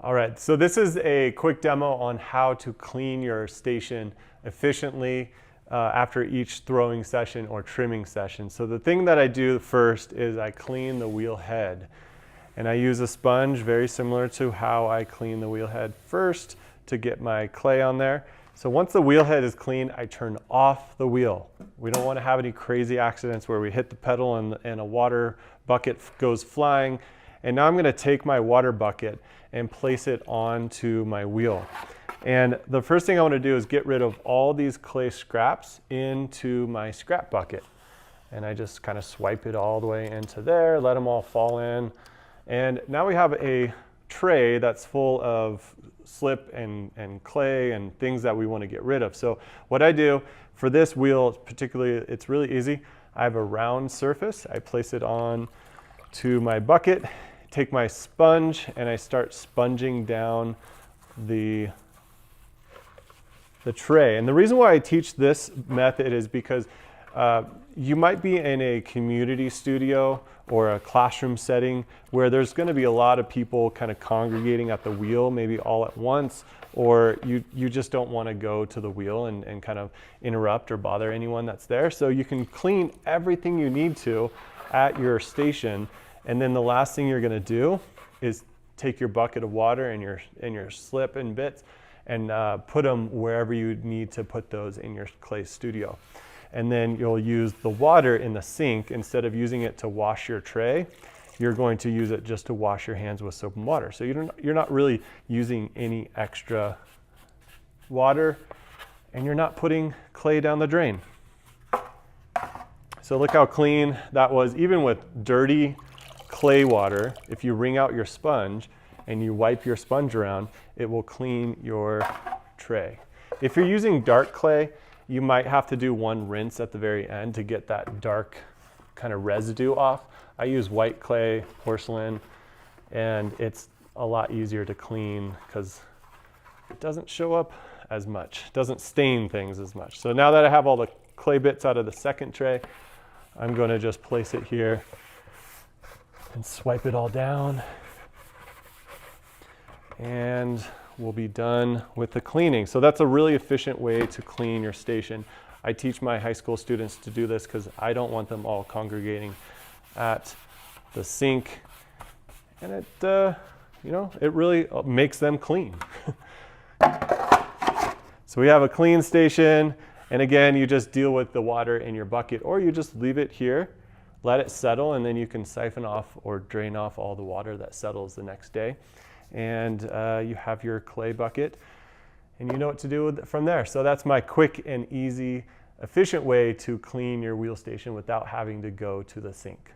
All right, so this is a quick demo on how to clean your station efficiently after each throwing session or trimming session. So the thing that I do first is I clean the wheel head. And I use a sponge very similar to how I clean the wheel head first to get my clay on there. So once the wheel head is clean, I turn off the wheel. We don't want to have any crazy accidents where we hit the pedal and a water bucket goes flying. And now I'm going to take my water bucket and place it onto my wheel. And the first thing I want to do is get rid of all these clay scraps into my scrap bucket. And I just kind of swipe it all the way into there, let them all fall in. And now we have a tray that's full of slip and clay and things that we want to get rid of. So what I do for this wheel particularly, it's really easy. I have a round surface. I place it on to my bucket, take my sponge, and I start sponging down the tray. And the reason why I teach this method is because you might be in a community studio or a classroom setting where there's going to be a lot of people kind of congregating at the wheel, maybe all at once, or you just don't want to go to the wheel and kind of interrupt or bother anyone that's there. So you can clean everything you need to at your station, and then the last thing you're going to do is take your bucket of water and your slip and bits and put them wherever you need to put those in your clay studio. And then you'll use the water in the sink. Instead of using it to wash your tray, you're going to use it just to wash your hands with soap and water. So you're not really using any extra water, and you're not putting clay down the drain. So look how clean that was. Even with dirty clay water, if you wring out your sponge and you wipe your sponge around, it will clean your tray. If you're using dark clay, you might have to do one rinse at the very end to get that dark kind of residue off. I use white clay, porcelain, and it's a lot easier to clean because it doesn't show up as much. It doesn't stain things as much. So now that I have all the clay bits out of the second tray, I'm going to just place it here and swipe it all down. And we'll be done with the cleaning. So that's a really efficient way to clean your station. I teach my high school students to do this because I don't want them all congregating at the sink, and it really makes them clean. So we have a clean station, and again, you just deal with the water in your bucket, or you just leave it here, let it settle, and then you can siphon off or drain off all the water that settles the next day. And you have your clay bucket, and you know what to do from there. So that's my quick and easy, efficient way to clean your wheel station without having to go to the sink.